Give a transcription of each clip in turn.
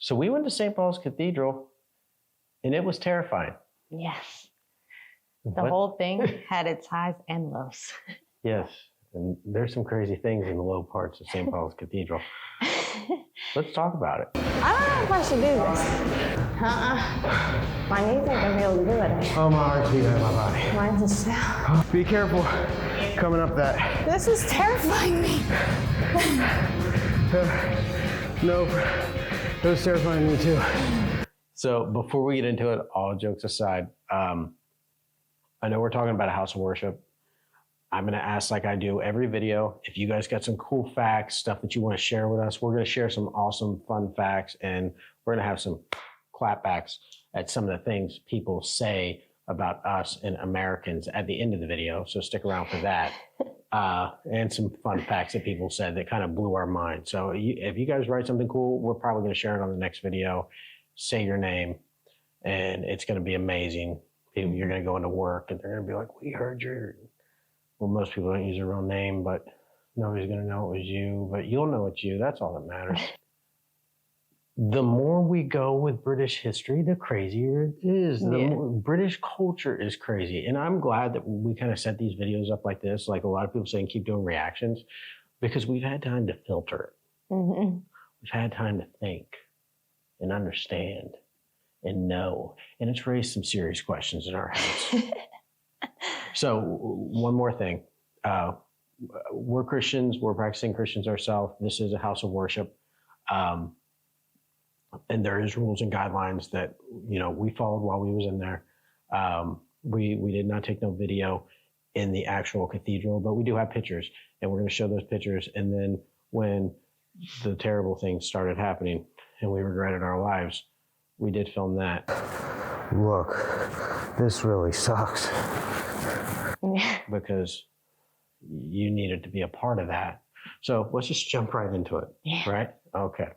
So we went to St. Paul's Cathedral, and it was terrifying. Yes. The whole thing had its highs and lows. Yes, and there's some crazy things in the low parts of St. Paul's Cathedral. Let's talk about it. I don't know if I should do this. My knees ain't gonna be able to do it. Oh, my heart's beating in my body. Mine's a cell. Be careful coming up that. This is terrifying me. Nope, it was terrifying me too. So before we get into it, all jokes aside, I know we're talking about a house of worship. I'm going to ask, like I do every video, if you guys got some cool facts, stuff that you want to share with us, we're going to share some awesome, fun facts, and we're going to have some clapbacks at some of the things people say about us and Americans at the end of the video. So stick around for that. And some fun facts that people said that kind of blew our mind. So if you guys write something cool, we're probably going to share it on the next video. Say your name, and it's going to be amazing. You're going to go into work, and they're going to be like, we heard your... Well, most people don't use their real name, but nobody's going to know it was you. But you'll know it's you. That's all that matters. The more we go with British history, the crazier it is. The more, British culture is crazy. And I'm glad that we kind of set these videos up like this. Like a lot of people saying, keep doing reactions, because we've had time to filter it. Mm-hmm. We've had time to think and understand and know. And it's raised some serious questions in our heads. So one more thing. We're Christians. We're practicing Christians ourselves. This is a house of worship. And there is rules and guidelines that, we followed while we was in there. We did not take no video in the actual cathedral, but we do have pictures, and we're going to show those pictures. And then when the terrible things started happening and we regretted our lives, we did film that. Look, this really sucks. Because you needed to be a part of that. So let's just jump right into it, right? Okay.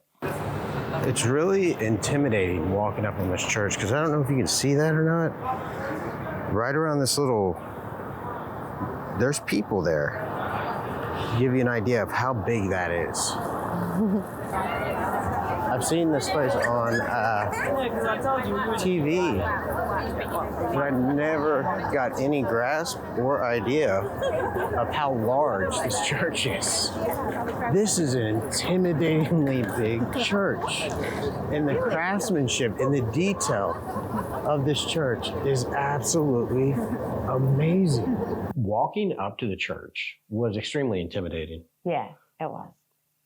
It's really intimidating walking up in this church, because I don't know if you can see that or not. Right around this there's people there. Give you an idea of how big that is. I've seen this place on TV, but I never got any grasp or idea of how large this church is. This is an intimidatingly big church, and the craftsmanship and the detail of this church is absolutely amazing. Walking up to the church was extremely intimidating. Yeah, it was.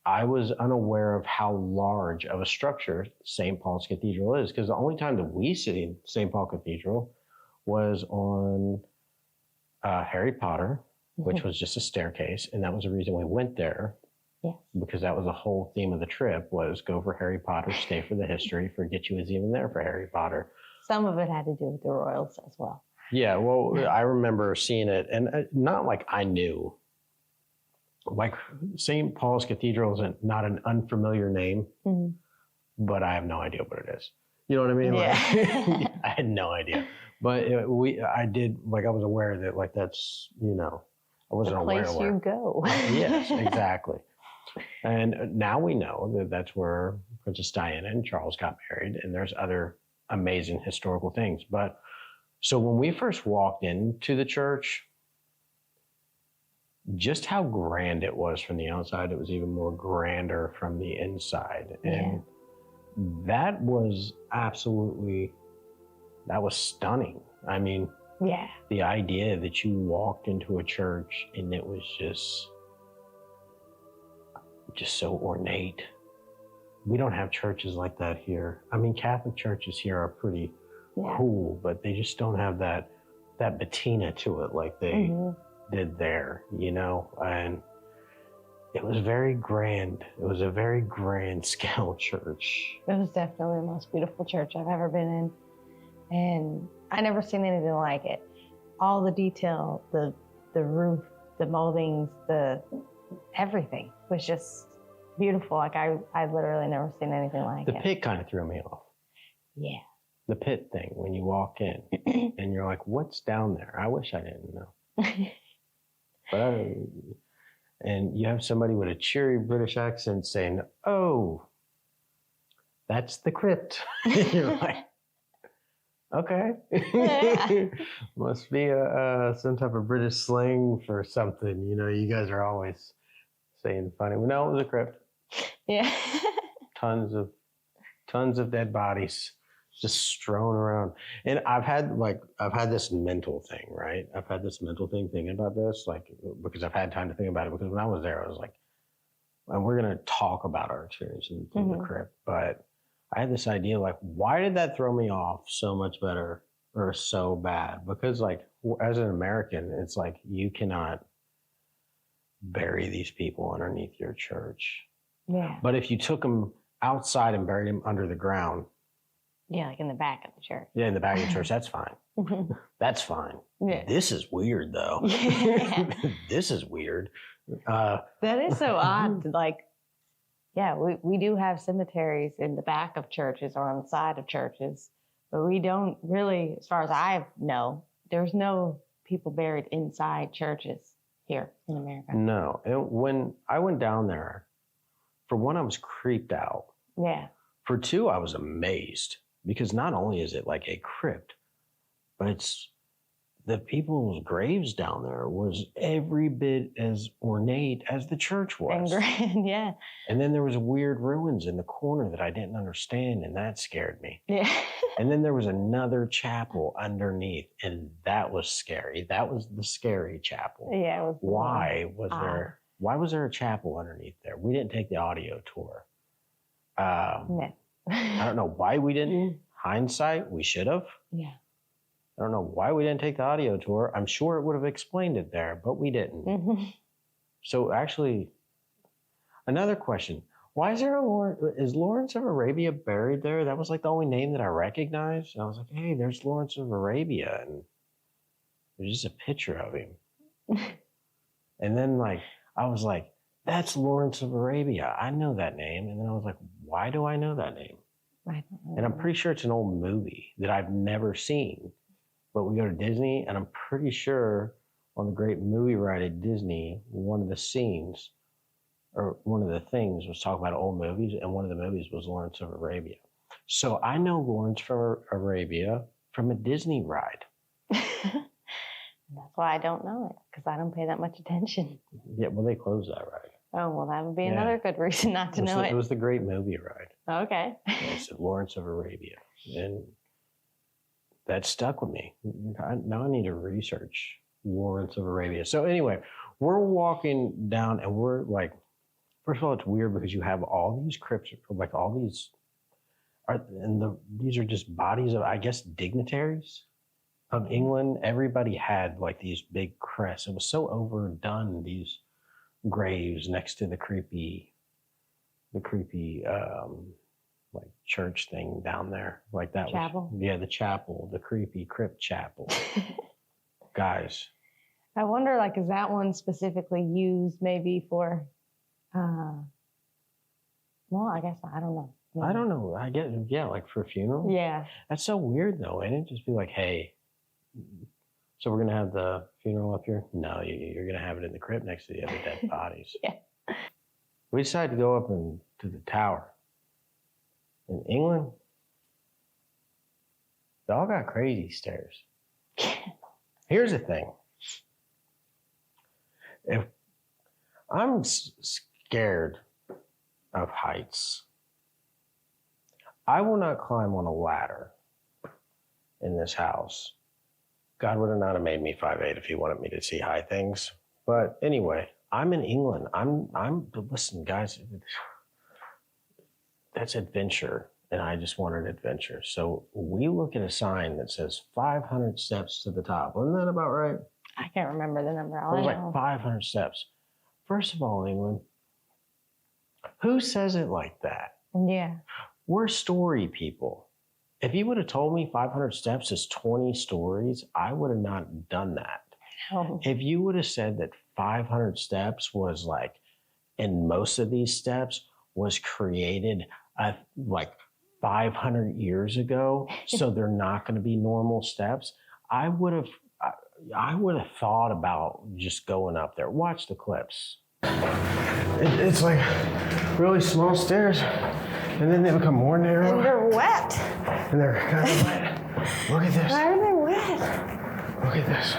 I was unaware of how large of a structure St. Paul's Cathedral is, because the only time that we see in St. Paul Cathedral was on Harry Potter, which was just a staircase, and that was the reason we went there. Yeah. Because that was the whole theme of the trip, was go for Harry Potter, stay for the history, forget you was even there for Harry Potter. Some of it had to do with the royals as well. Yeah, well, I remember seeing it, and not like I knew. Like St. Paul's Cathedral is not an unfamiliar name, but I have no idea what it is. You know what I mean? Yeah. Like, I had no idea. But I was aware that, like, that's, I wasn't aware of where. The place you go. Yes, exactly. And now we know that that's where Princess Diana and Charles got married, and there's other amazing historical things. But so when we first walked into the church, just how grand it was from the outside, it was even more grander from the inside. And that was stunning. I mean, the idea that you walked into a church and it was just so ornate. We don't have churches like that here. I mean, Catholic churches here are pretty cool, but they just don't have that patina to it like they did there, and it was very grand. It was a very grand scale church. It was definitely the most beautiful church I've ever been in, and I never seen anything like it. All the detail, the roof, the moldings, everything was just beautiful. Like I literally never seen anything like it. The pit kind of threw me off. Yeah. The pit thing, when you walk in and you're like, what's down there? I wish I didn't know. And you have somebody with a cheery British accent saying, "Oh, that's the crypt. You're like, okay. Must be some type of British slang for something. You know, you guys are always saying funny. We know it was a crypt. Yeah. Tons of dead bodies just strewn around. And I've had this mental thing, right? I've had this mental thing thinking about this, like, because I've had time to think about it, because when I was there, I was like, and we're going to talk about our experience in the crypt, but I had this idea, like, why did that throw me off so much better or so bad? Because, like, as an American, it's like, you cannot bury these people underneath your church. Yeah. But if you took them outside and buried them under the ground. Yeah, like in the back of the church. Yeah, in the back of the church, that's fine. That's fine. Yeah. This is weird, though. This is weird. That is so odd. Like, yeah, we do have cemeteries in the back of churches or on the side of churches, but we don't really, as far as I know, there's no people buried inside churches here in America. No. And when I went down there, for one, I was creeped out. Yeah. For two, I was amazed, because not only is it like a crypt, but it's the people's graves down there was every bit as ornate as the church was. And grand, yeah. And then there was weird ruins in the corner that I didn't understand, and that scared me. Yeah. And then there was another chapel underneath, and that was scary. That was the scary chapel. Yeah. It was Why was there a chapel underneath there? We didn't take the audio tour. No. I don't know why we didn't. Hindsight, we should have. Yeah. I don't know why we didn't take the audio tour. I'm sure it would have explained it there, but we didn't. Mm-hmm. So actually, another question. Why is there is Lawrence of Arabia buried there? That was like the only name that I recognized. And I was like, hey, there's Lawrence of Arabia. And there's just a picture of him. And then I was like, that's Lawrence of Arabia. I know that name. And then I was like, why do I know that name? I don't know. And I'm pretty sure it's an old movie that I've never seen. But we go to Disney, and I'm pretty sure on the great movie ride at Disney, one of the scenes or one of the things was talking about old movies, and one of the movies was Lawrence of Arabia. So I know Lawrence from Arabia from a Disney ride. That's why I don't know it, because I don't pay that much attention. Yeah, well, they closed that ride. Oh, well, that would be another good reason not to know it. It was the great movie ride. Okay. It said Lawrence of Arabia. And that stuck with me. Now I need to research Lawrence of Arabia. So anyway, we're walking down, and we're like, first of all, it's weird because you have all these crypts, like all these, these are just bodies of, I guess, dignitaries of England. Everybody had like these big crests. It was so overdone, these graves next to the creepy like church thing down there, like that chapel. The chapel, the creepy crypt chapel. Guys, I wonder, like, is that one specifically used maybe for well, I guess I don't know. I don't know. I get, like for a funeral. Yeah. That's so weird though. And it just be like, hey, so we're gonna have the funeral up here? No, you're gonna have it in the crypt next to the other dead bodies. Yeah. We decided to go up to the tower. In England, they all got crazy stairs. Here's the thing. If I'm scared of heights, I will not climb on a ladder in this house. God would not have made me 5'8" if he wanted me to see high things. But anyway, I'm in England. Listen, guys, that's adventure, and I just wanted adventure. So we look at a sign that says 500 steps to the top. Wasn't that about right? I can't remember the number. It was like 500 steps. First of all, England, who says it like that? Yeah. We're story people. If you would have told me 500 steps is 20 stories, I would have not done that. Oh. If you would have said that 500 steps was like, and most of these steps was created like 500 years ago, so they're not going to be normal steps, I would have thought about just going up there. Watch the clips. It's like really small stairs. And then they become more narrow. And they're wet. And they're kind of wet. Look at this. Why are they wet? Look at this.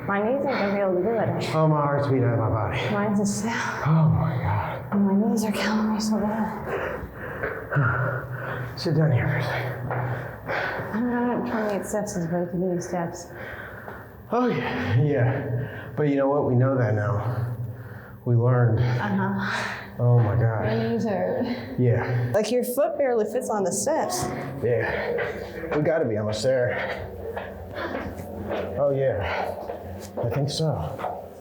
My knees aren't gonna be able to do it. Oh, my heart's beating out of my body. Mine's a cell. Oh my God. And my knees are killing me so bad. Sit down here for a second. I don't know, 28 steps is way too many steps. Oh yeah, yeah. But you know what? We know that now. We learned. Oh my God. My knees hurt. Yeah. Like your foot barely fits on the steps. Yeah. We gotta be almost there. Oh yeah. I think so.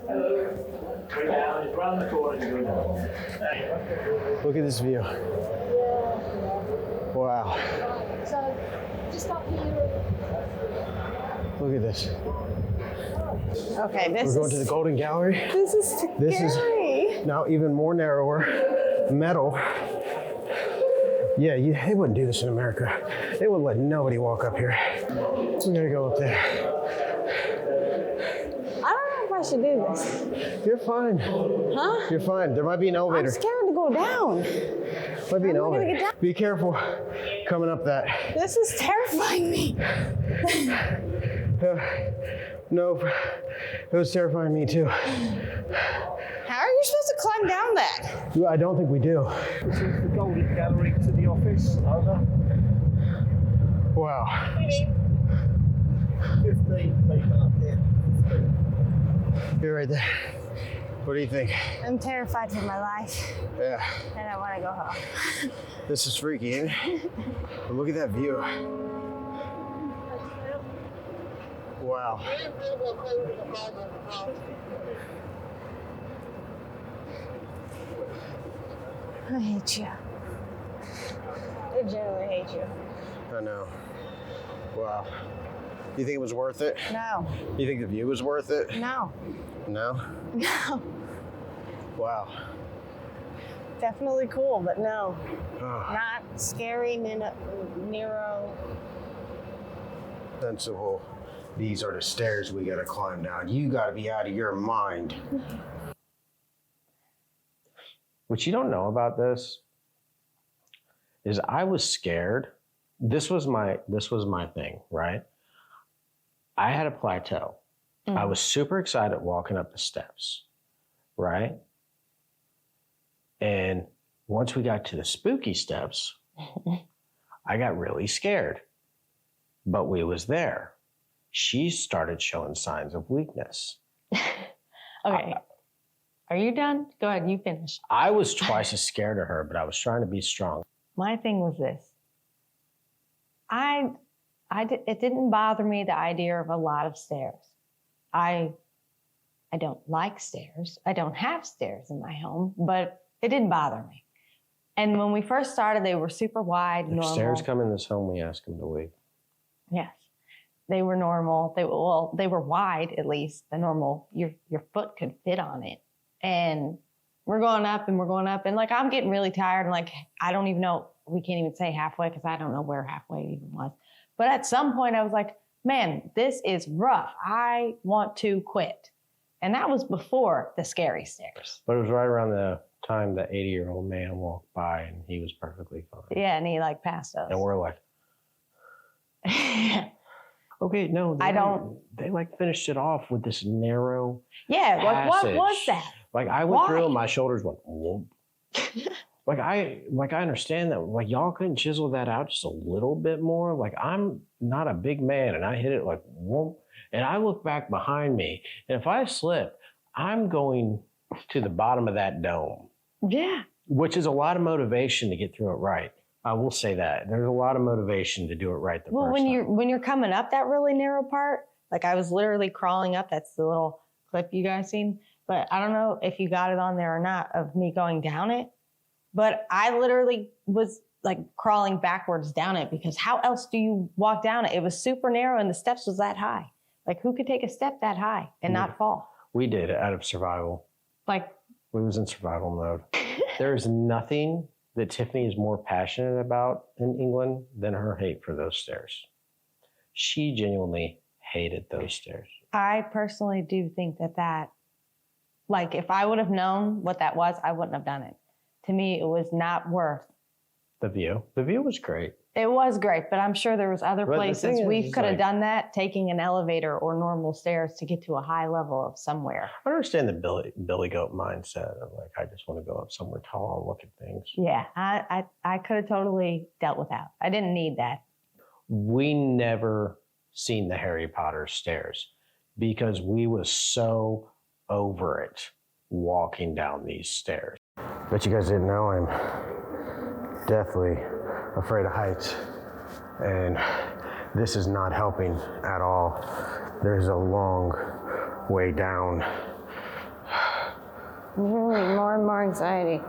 Go down, just round the corner and go down. Look at this view. Wow. So just up here. Look at this. Okay, this We're going to the Golden Gallery. This is scary. This is now even more narrower. Metal. Yeah, they wouldn't do this in America. They wouldn't let nobody walk up here. We gotta go up there. I don't know if I should do this. You're fine. Huh? You're fine. There might be an elevator. I'm scared to go down. Might be an How am I gonna elevator. get down? Be careful coming up that. This is terrifying me. No, it was terrifying me too. How are you supposed to climb down that? I don't think we do. This is the Golden Gallery to the office. Over. Wow. 15 people up there. 15. You're right there. What do you think? I'm terrified for my life, Yeah, and I want to go home. this is freaky, isn't it? But look at that view. Wow. I hate you. I genuinely hate you. I know. Wow. You think it was worth it? No. You think the view was worth it? No. No? No. Wow. Definitely cool, but no. Oh, Not scary, Nero. sensible. These are the stairs we gotta climb down. You gotta be out of your mind. What you don't know about this is I was scared. This was my thing, right? I had a plateau. I was super excited walking up the steps, right? And once we got to the spooky steps, I got really scared. But we was there. She started showing signs of weakness. Okay. Are you done? Go ahead, you finish. I was twice as scared of her, but I was trying to be strong. My thing was this. It didn't bother me, the idea of a lot of stairs. I don't like stairs. I don't have stairs in my home, but it didn't bother me. And when we first started, they were super wide, If normal. stairs come in this home, we ask them to leave. Yes. They were normal. They were wide, at least. The normal, your foot could fit on it. And we're going up and we're going up. And like, I'm getting really tired. And like, I don't even know, we can't even say halfway because I don't know where halfway even was. But at some point I was like, man, this is rough. I want to quit. And that was before the scary stairs. But it was right around the time the 80-year-old man walked by and he was perfectly fine. Yeah, and he like passed us. And we're like, okay, no. They like finished it off with this narrow Yeah, like what passage. was that? Like I went through Why? and my shoulders went, whoop. Like I understand that, like y'all couldn't chisel that out just a little bit more. Like I'm not a big man and I hit it like, whoop. And I look back behind me and if I slip, I'm going to the bottom of that dome. Yeah. Which is a lot of motivation to get through it right. I will say that. There's a lot of motivation to do it right the Well, first when you're coming up that really narrow part, like I was literally crawling up. That's the little clip you guys seen. But I don't know if you got it on there or not of me going down it. But I literally was like crawling backwards down it because how else do you walk down it? It was super narrow and the steps was that high. Like who could take a step that high and not fall? We did it out of survival. Like, We was in survival mode. There is nothing that Tiffany is more passionate about in England than her hate for those stairs. She genuinely hated those stairs. I personally do think that Like, if I would have known what that was, I wouldn't have done it. To me, it was not worth. The view. The view was great. It was great, but I'm sure there was other But the places thing is, we it's could have like- done that, taking an elevator or normal stairs to get to a high level of somewhere. I understand the Billy Goat mindset of like, I just want to go up somewhere tall and look at things. Yeah, I could have totally dealt with that. I didn't need that. We never seen the Harry Potter stairs because we was so over it walking down these stairs. But you guys didn't know, I'm deathly afraid of heights, and this is not helping at all. There's a long way down. More and more anxiety.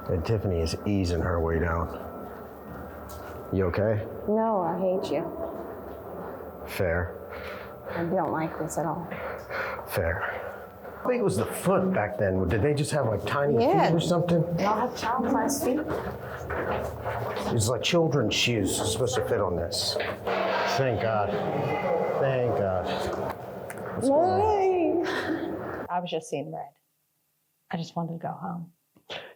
And Tiffany is easing her way down. You okay? No, I hate you. Fair. I don't like this at all. Fair. I think it was the foot back then. Did they just have like tiny feet or something? Y'all have child-sized feet? It's like children's shoes supposed to fit on this. Thank God. Thank God. I was just seeing red. I just wanted to go home.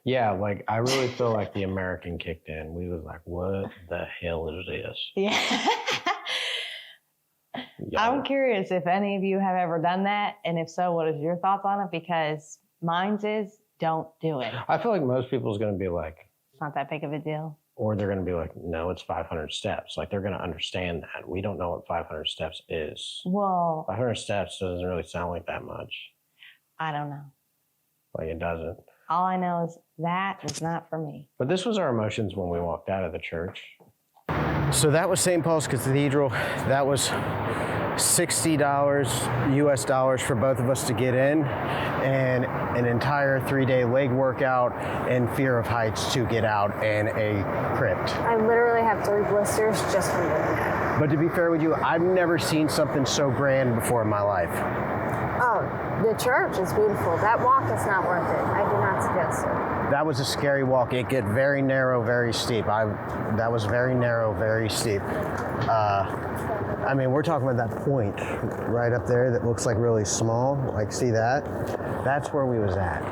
Yeah, like I really feel like the American kicked in. We was like, what the hell is this? Yeah. Yeah. I'm curious if any of you have ever done that, and if so, what is your thoughts on it? Because mine's is don't do it. I feel like most people's going to be like, It's not that big of a deal. or they're going to be like, no, it's 500 steps. Like they're going to understand that. We don't know what 500 steps is. Well, 500 steps doesn't really sound like that much. I don't know. Like it doesn't. All I know is that is not for me. But this was our emotions when we walked out of the church. So that was St. Paul's Cathedral. That was $60 US dollars for both of us to get in, and an entire 3-day leg workout and fear of heights to get out, and a crypt. I literally have 3 blisters just from doing that. But to be fair with you, I've never seen something so grand before in my life. Oh, the church is beautiful. That walk is not worth it. I do not suggest it. That was a scary walk. It get very narrow, very steep. That was very narrow, very steep. I mean, we're talking about that point right up there that looks like really small. Like, see that? That's where we was at.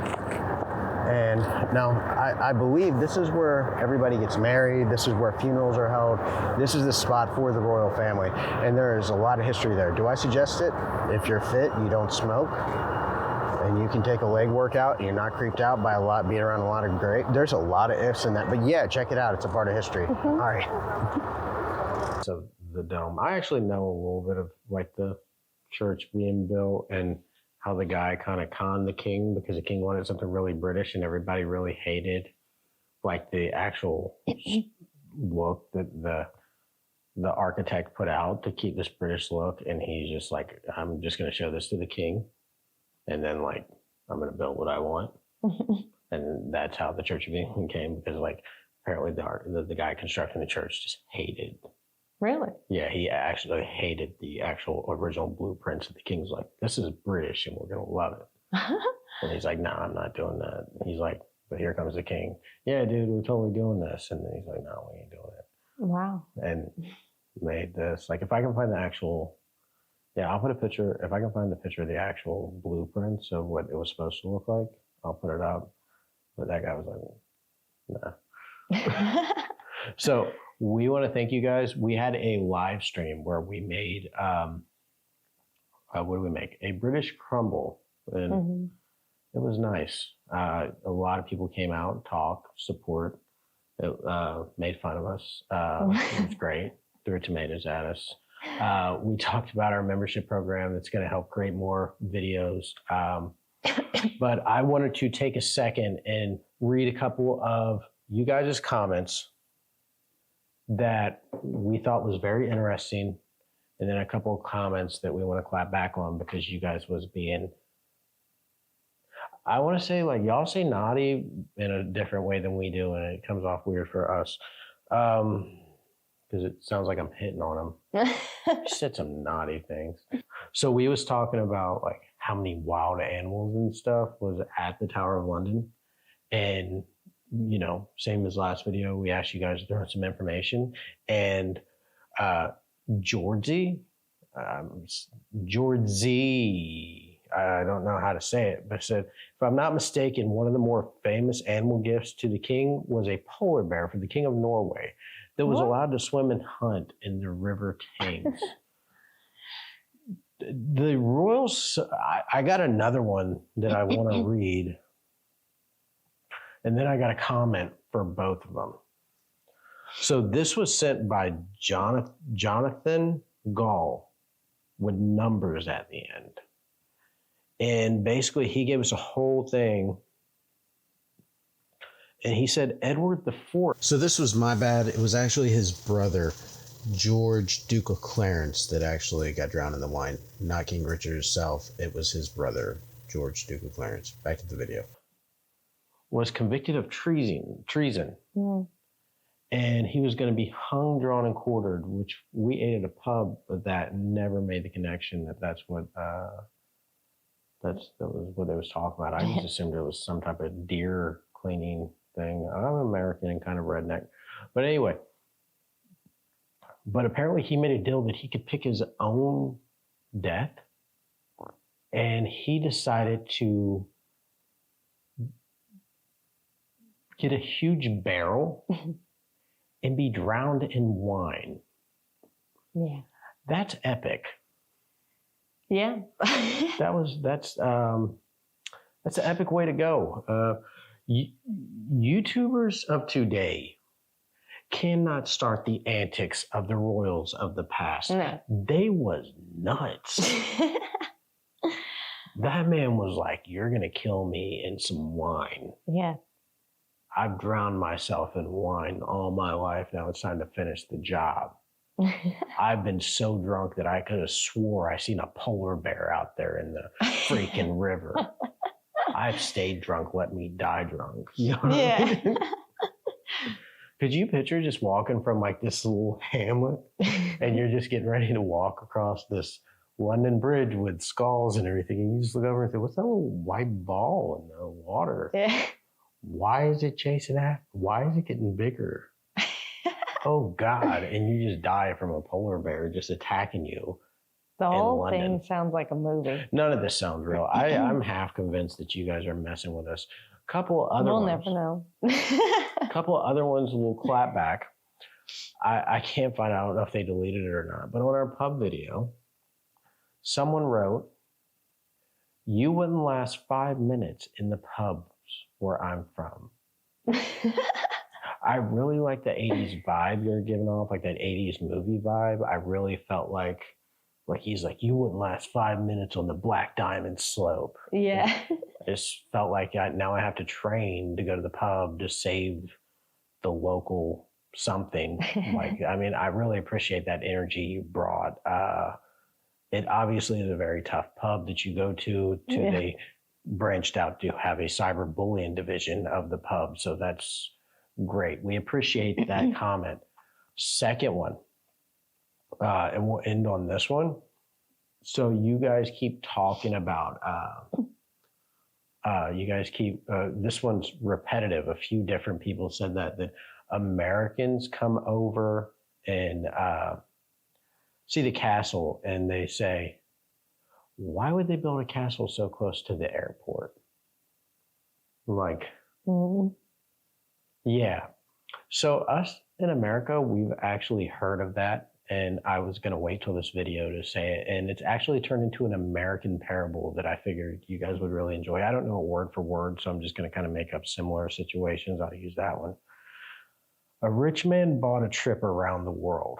And now, I believe this is where everybody gets married. This is where funerals are held. This is the spot for the royal family. And there is a lot of history there. Do I suggest it? If you're fit, you don't smoke, and you can take a leg workout, and you're not creeped out by being around a lot of great. There's a lot of ifs in that. But yeah, check it out. It's a part of history. All right. So the dome. I actually know a little bit of like the church being built and how the guy kind of conned the king because the king wanted something really British and everybody really hated like the actual look that the architect put out to keep this British look. And he's just like, I'm just going to show this to the king. And then like, I'm going to build what I want. And that's how the Church of England came, because like apparently the guy constructing the church just hated. Really? Yeah, he actually hated the actual original blueprints. The king's like, this is British and we're going to love it. And he's like, no, I'm not doing that. He's like, but here comes the king. Yeah, dude, we're totally doing this. And then he's like, no, we ain't doing it. Wow. And made this. Like, if I can find the actual, yeah, I'll put a picture. If I can find the picture of the actual blueprints of what it was supposed to look like, I'll put it up. But that guy was like, nah. So we want to thank you guys. We had a live stream where we made, what did we make? A British crumble. And it was nice. A lot of people came out, talked, support, made fun of us. It was great. Threw tomatoes at us. We talked about our membership program that's going to help create more videos. But I wanted to take a second and read a couple of you guys' comments that we thought was very interesting, and then a couple of comments that we want to clap back on because you guys was being, I want to say, like, y'all say naughty in a different way than we do, and it comes off weird for us because it sounds like I'm hitting on them. You said some naughty things. So we was talking about like how many wild animals and stuff was at the Tower of London, and you know, same as last video, we asked you guys to throw some information, and Georgie, I don't know how to say it, but it said, if I'm not mistaken, one of the more famous animal gifts to the king was a polar bear for the king of Norway that was allowed to swim and hunt in the River Thames. The royals, I got another one that I want to read. And then I got a comment for both of them. So this was sent by Jonathan Gall with numbers at the end. And basically he gave us a whole thing. And he said Edward IV. So this was my bad. It was actually his brother, George, Duke of Clarence, that actually got drowned in the wine. Not King Richard himself. It was his brother, George, Duke of Clarence. Back to the video. Was convicted of treason. And he was going to be hung, drawn, and quartered, which we ate at a pub, but that never made the connection that was what they was talking about. I just assumed it was some type of deer cleaning thing. I'm American and kind of redneck. But anyway, but apparently he made a deal that he could pick his own death, and he decided to get a huge barrel and be drowned in wine. Yeah. That's epic. Yeah. That's an epic way to go. YouTubers of today cannot start the antics of the royals of the past. No. They was nuts. That man was like, you're going to kill me in some wine. Yeah. I've drowned myself in wine all my life. Now it's time to finish the job. I've been so drunk that I could have swore I seen a polar bear out there in the freaking river. I've stayed drunk. Let me die drunk. You know what I mean? Could you picture just walking from like this little hamlet and you're just getting ready to walk across this London Bridge with skulls and everything, and you just look over and say, what's that little white ball in the water? Yeah. Why is it chasing after? Why is it getting bigger? Oh God. And you just die from a polar bear just attacking you. The whole London. thing sounds like a movie. None of this sounds real. I'm half convinced that you guys are messing with us. A couple of other We'll ones. never know. A couple of other ones, a little clapback. I can't find out, I don't know if they deleted it or not, but on our pub video, someone wrote, you wouldn't last 5 minutes in the pubs where I'm from. I really like the 80s vibe you're giving off, like that 80s movie vibe. I really felt like he's like, you wouldn't last 5 minutes on the Black Diamond slope. Yeah. I just felt like now I have to train to go to the pub to save the local something. Like, I mean, I really appreciate that energy you brought. It obviously is a very tough pub that you go to. Yeah. They branched out to have a cyberbullying division of the pub. So that's great. We appreciate that comment. Second one, and we'll end on this one. So you guys keep talking about, this one's repetitive. A few different people said that Americans come over and see the castle and they say, why would they build a castle so close to the airport? Like, yeah. So us in America, we've actually heard of that. And I was going to wait till this video to say it. And it's actually turned into an American parable that I figured you guys would really enjoy. I don't know it word for word, so I'm just going to kind of make up similar situations. I'll use that one. A rich man bought a trip around the world.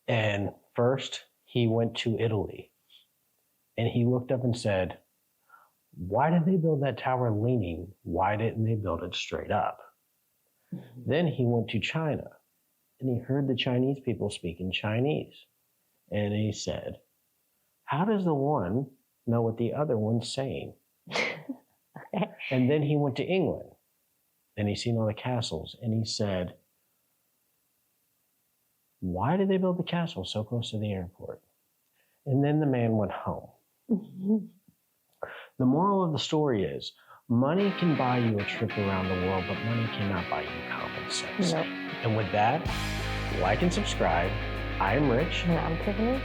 And first, he went to Italy. And he looked up and said, why did they build that tower leaning? Why didn't they build it straight up? Then he went to China. And he heard the Chinese people speaking Chinese. And he said, how does the one know what the other one's saying? Okay. And then he went to England. And he seen all the castles. And he said, why did they build the castle so close to the airport? And then the man went home. The moral of the story is, money can buy you a trip around the world, but money cannot buy you common sense. Nope. And with that, like and subscribe. I am Rich. And I'm Tiffany.